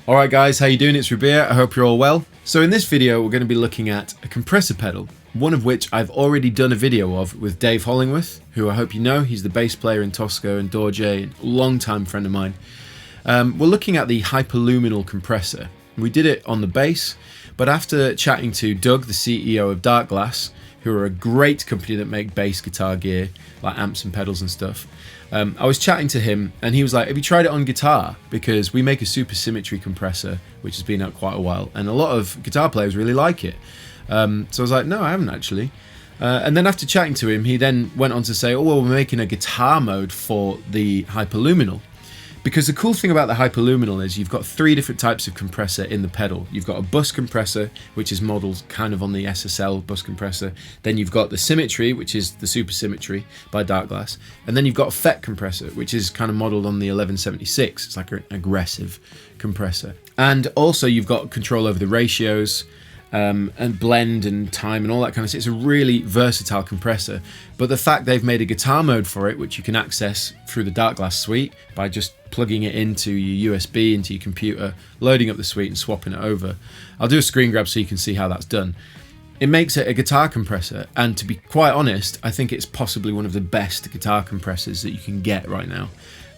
Alright guys, how you doing? It's Rabea, I hope you're all well. So in this video we're going to be looking at a compressor pedal, one of which I've already done a video of with Dave Hollingworth, who I hope you know. He's the bass player in Toska and Dorje, and a long-time friend of mine. We're looking at the Hyper Luminal Compressor. We did it on the bass, but after chatting to Doug, the CEO of Darkglass, who are a great company that make bass guitar gear, like amps and pedals and stuff, I was chatting to him and he was like, have you tried it on guitar? Because we make a super symmetry compressor, which has been out quite a while, and a lot of guitar players really like it. So I was like, no, I haven't actually. And then after chatting to him, he then went on to say, oh, well, we're making a guitar mode for the Hyper Luminal. Because the cool thing about the Hyper Luminal is you've got three different types of compressor in the pedal. You've got a bus compressor, which is modelled kind of on the SSL bus compressor. Then you've got the Symmetry, which is the Super Symmetry by Darkglass. And then you've got a FET compressor, which is kind of modelled on the 1176. It's like an aggressive compressor. And also you've got control over the ratios, and blend and time and all that kind of stuff. It's a really versatile compressor, but the fact they've made a guitar mode for it, which you can access through the Darkglass suite by just plugging it into your USB into your computer, loading up the suite and swapping it over. I'll do a screen grab so you can see how that's done. It makes it a guitar compressor, and to be quite honest, I think it's possibly one of the best guitar compressors that you can get right now.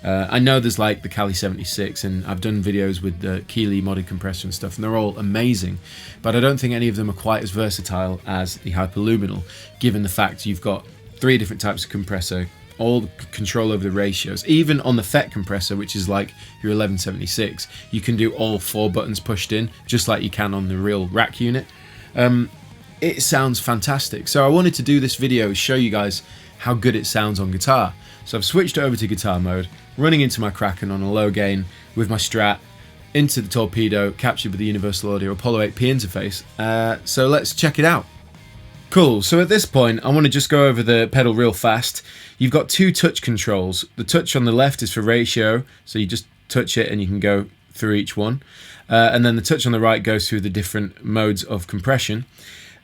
I know there's like the Kali 76, and I've done videos with the Keeley modded compressor and stuff, and they're all amazing, but I don't think any of them are quite as versatile as the Hyper Luminal, given the fact you've got three different types of compressor, all the control over the ratios. Even on the FET compressor, which is like your 1176, you can do all four buttons pushed in, just like you can on the real rack unit. It sounds fantastic. So I wanted to do this video, show you guys how good it sounds on guitar. So I've switched over to guitar mode, running into my Kraken on a low gain with my Strat, into the Torpedo, captured with the Universal Audio Apollo 8P interface. So let's check it out. Cool, so at this point I want to just go over the pedal real fast. You've got two touch controls. The touch on the left is for ratio, so you just touch it and you can go through each one. And then the touch on the right goes through the different modes of compression.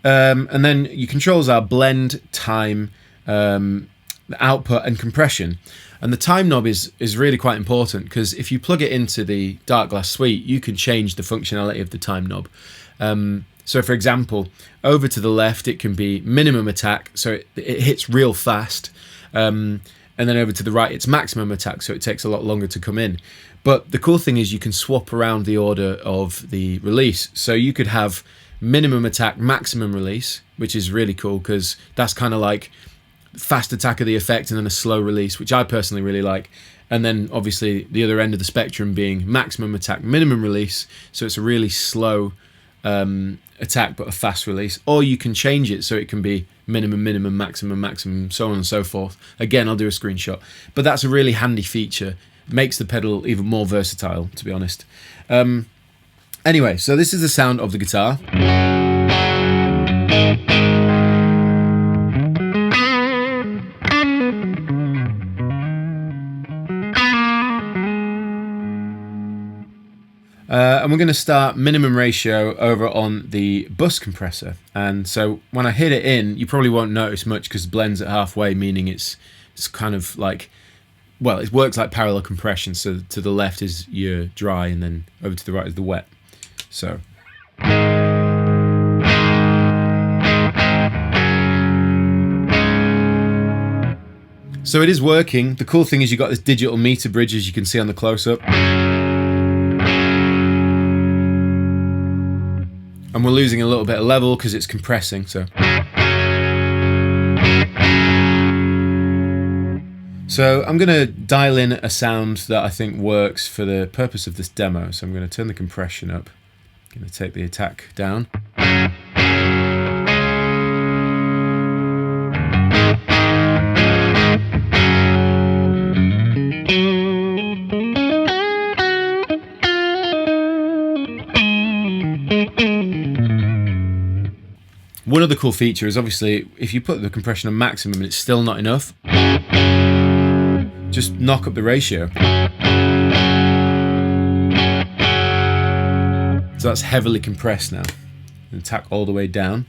And then your controls are blend, time, output and compression. And the time knob is really quite important, because if you plug it into the Darkglass suite, you can change the functionality of the time knob. So for example, over to the left it can be minimum attack, so it hits real fast, and then over to the right it's maximum attack, so it takes a lot longer to come in. But the cool thing is you can swap around the order of the release, so you could have minimum attack, maximum release, which is really cool because that's kind of like fast attack of the effect and then a slow release, which I personally really like. And then obviously the other end of the spectrum being maximum attack, minimum release, so it's a really slow attack but a fast release. Or you can change it so it can be minimum, minimum, maximum, maximum, so on and so forth. Again, I'll do a screenshot, but that's a really handy feature. Makes the pedal even more versatile, to be honest. Anyway, so this is the sound of the guitar. And we're going to start minimum ratio over on the bus compressor. And so when I hit it in, you probably won't notice much because it blends at halfway, meaning it's kind of like, well, it works like parallel compression. So to the left is your dry and then over to the right is the wet. So it is working. The cool thing is you've got this digital meter bridge, as you can see on the close-up. And we're losing a little bit of level because it's compressing, so. So I'm going to dial in a sound that I think works for the purpose of this demo. So I'm going to turn the compression up. I'm going to take the attack down. One other cool feature is obviously if you put the compression on maximum and it's still not enough, just knock up the ratio. So that's heavily compressed now. And attack all the way down.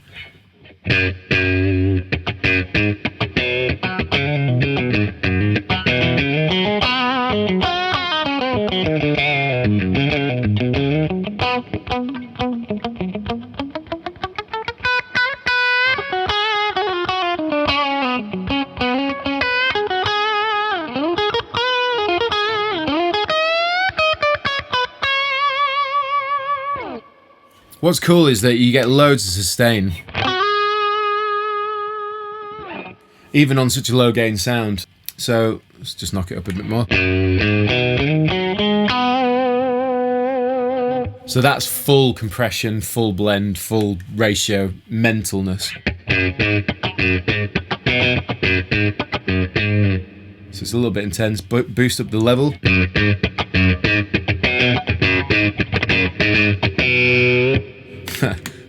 What's cool is that you get loads of sustain, even on such a low gain sound. So let's just knock it up a bit more. So that's full compression, full blend, full ratio, mentalness. So it's a little bit intense, but boost up the level.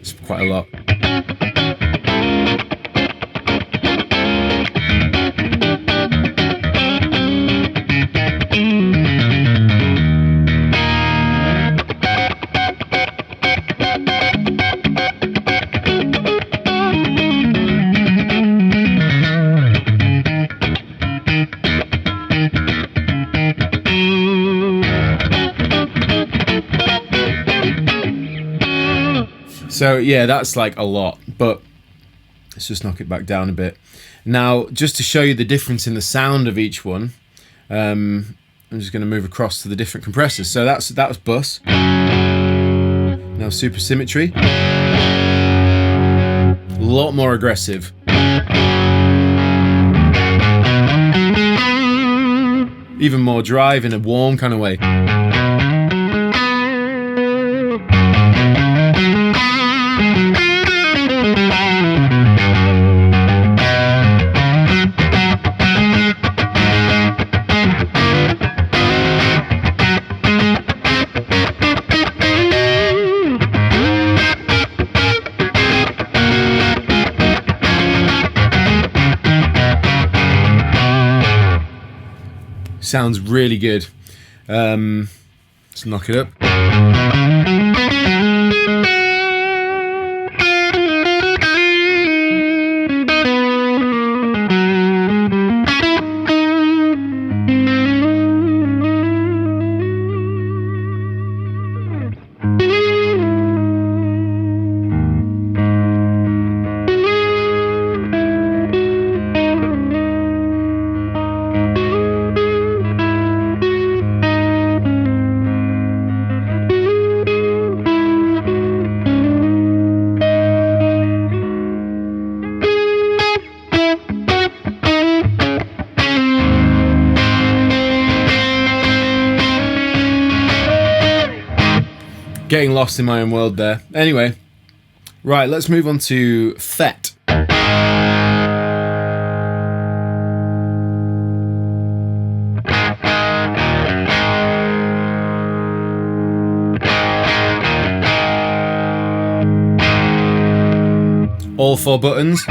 It's quite a lot. So yeah, that's like a lot, but let's just knock it back down a bit. Now, just to show you the difference in the sound of each one, I'm just going to move across to the different compressors. So that was bus. Now super symmetry. A lot more aggressive. Even more drive in a warm kind of way. Sounds really good. Let's knock it up. Getting lost in my own world there. Anyway, right, let's move on to FET. All 4 buttons.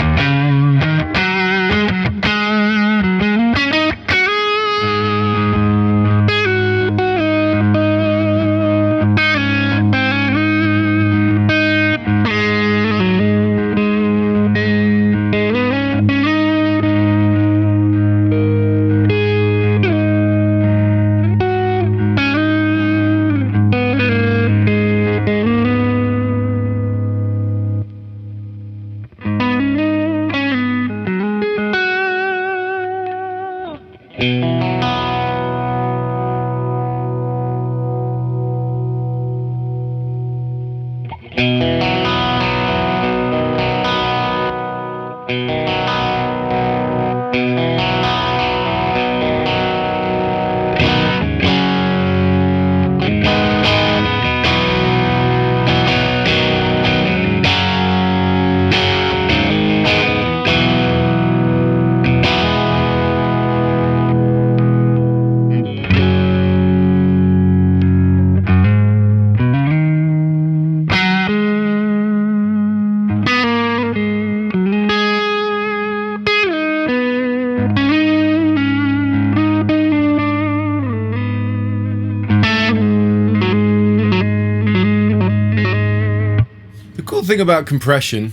Thing about compression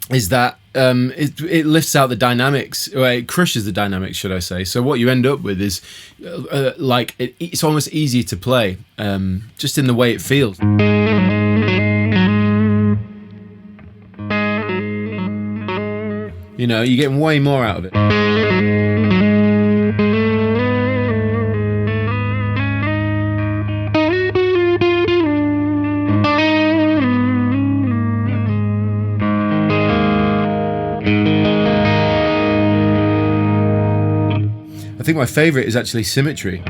is that it lifts out the dynamics, or it crushes the dynamics, should I say. So what you end up with is like it's almost easier to play, just in the way it feels. You know, you're getting way more out of it. I think my favourite is actually Symmetry.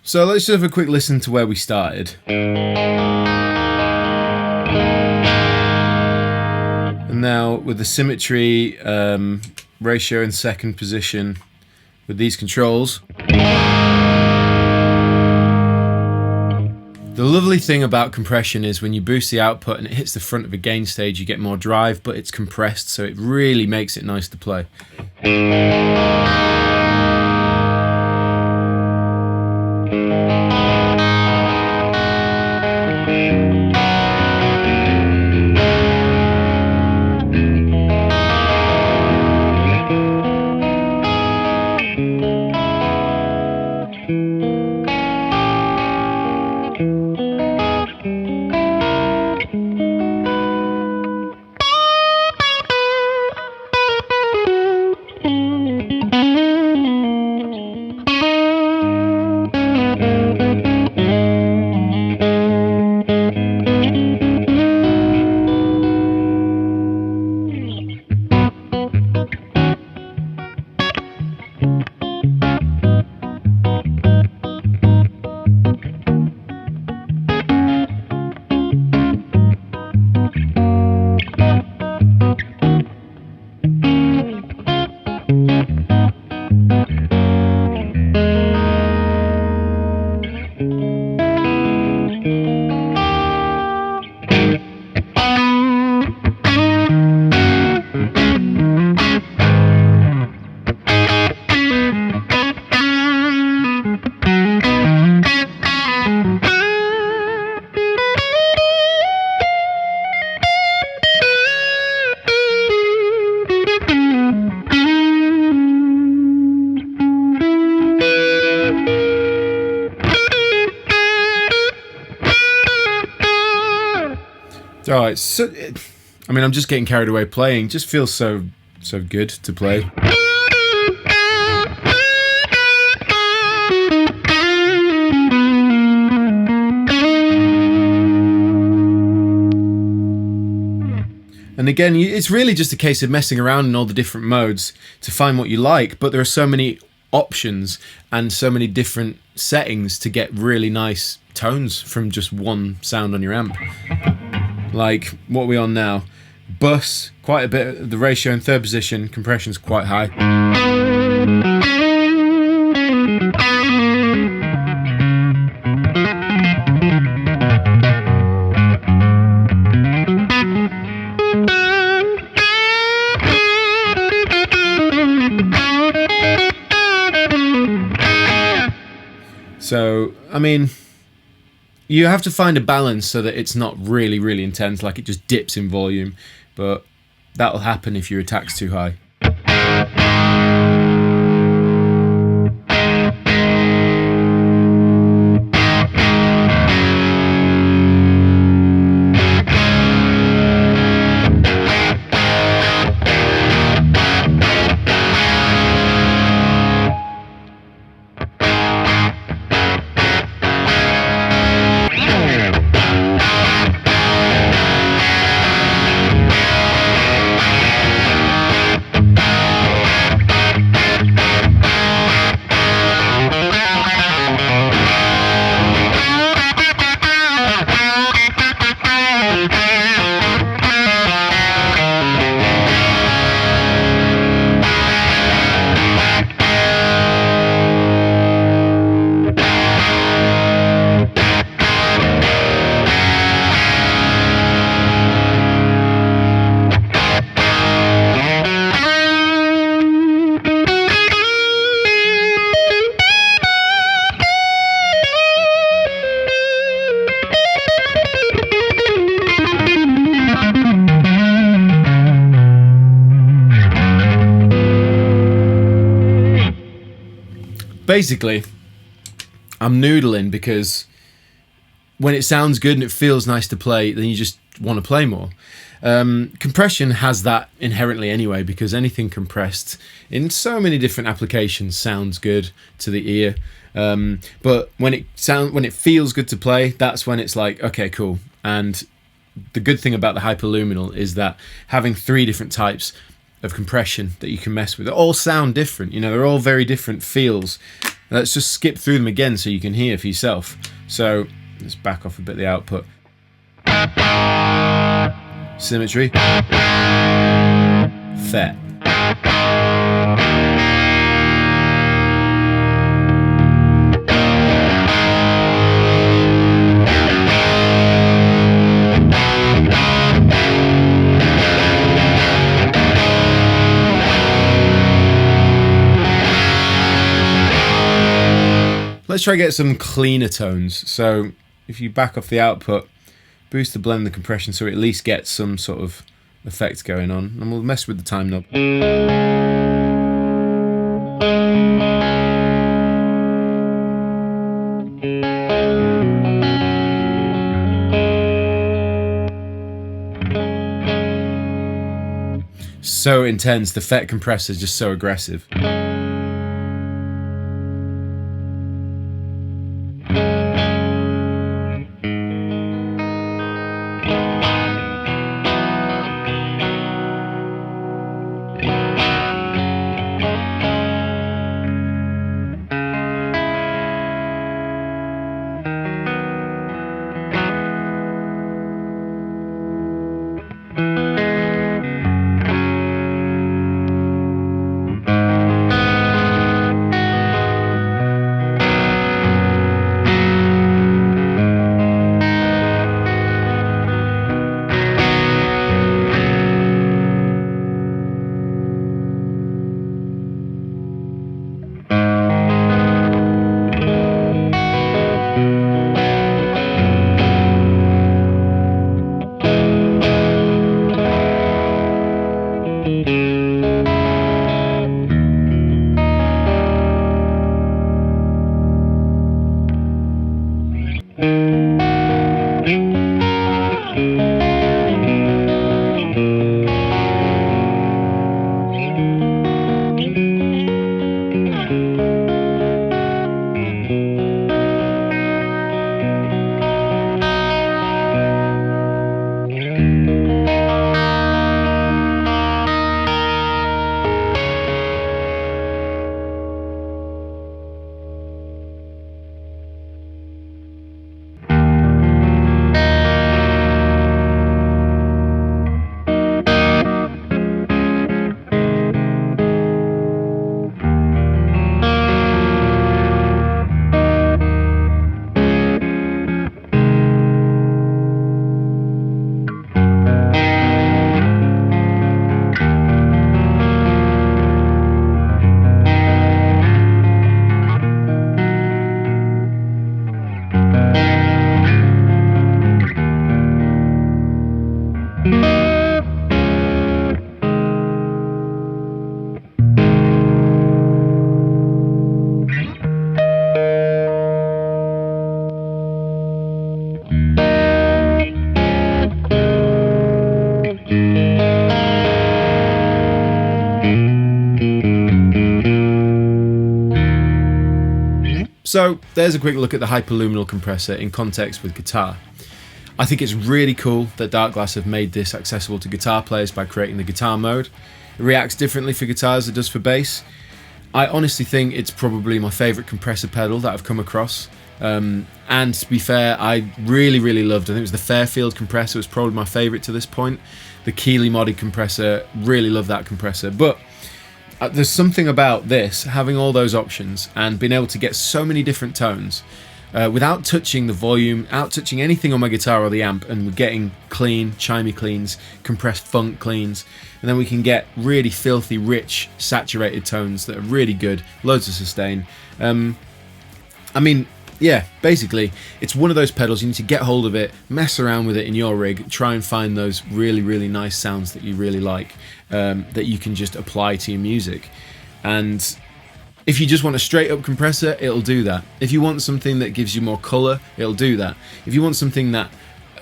So let's just have a quick listen to where we started. And now with the Symmetry ratio in second position with these controls. The lovely thing about compression is when you boost the output and it hits the front of a gain stage, you get more drive, but it's compressed, so it really makes it nice to play. Alright, so I mean, I'm just getting carried away playing. It just feels so good to play. And again, it's really just a case of messing around in all the different modes to find what you like, but there are so many options and so many different settings to get really nice tones from just one sound on your amp. Like what we're on now. Bus, quite a bit, the ratio in third position, compression's quite high. So, I mean, you have to find a balance so that it's not really, really intense, like it just dips in volume, but that'll happen if your attack's too high. basically, I'm noodling because when it sounds good and it feels nice to play, then you just want to play more. Compression has that inherently anyway, because anything compressed in so many different applications sounds good to the ear. But when it feels good to play, that's when it's like, okay, cool. And the good thing about the Hyperluminal is that having 3 different types of compression that you can mess with, they all sound different. You know, they're all very different feels. Let's just skip through them again so you can hear for yourself. So let's back off a bit the output. Symmetry. Fet. Let's try to get some cleaner tones. So if you back off the output, boost the blend and the compression so it at least gets some sort of effect going on, and we'll mess with the time knob. So intense, the Fet compressor is just so aggressive. So there's a quick look at the Hyperluminal Compressor in context with guitar. I think it's really cool that Darkglass have made this accessible to guitar players by creating the guitar mode. It reacts differently for guitars than it does for bass. I honestly think it's probably my favourite compressor pedal that I've come across. And to be fair, I really loved, I think it was the Fairfield compressor, was probably my favourite to this point. The Keeley modded compressor, really love that compressor. But there's something about this, having all those options and being able to get so many different tones without touching the volume, without touching anything on my guitar or the amp, and we're getting clean, chimey cleans, compressed funk cleans, and then we can get really filthy, rich, saturated tones that are really good, loads of sustain. I mean, yeah, basically, it's one of those pedals, you need to get hold of it, mess around with it in your rig, try and find those really nice sounds that you really like, that you can just apply to your music. And If you just want a straight up compressor, it'll do that. If you want something that gives you more colour, it'll do that. If you want something that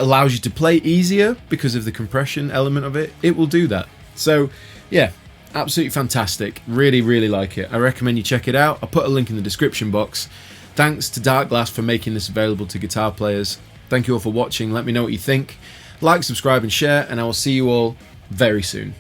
allows you to play easier because of the compression element of it, it will do that. So yeah, absolutely fantastic. Really, really like it. I recommend you check it out. I'll put a link in the description box. Thanks to Darkglass for making this available to guitar players. Thank you all for watching. Let me know what you think. Like, subscribe and share, and I will see you all very soon.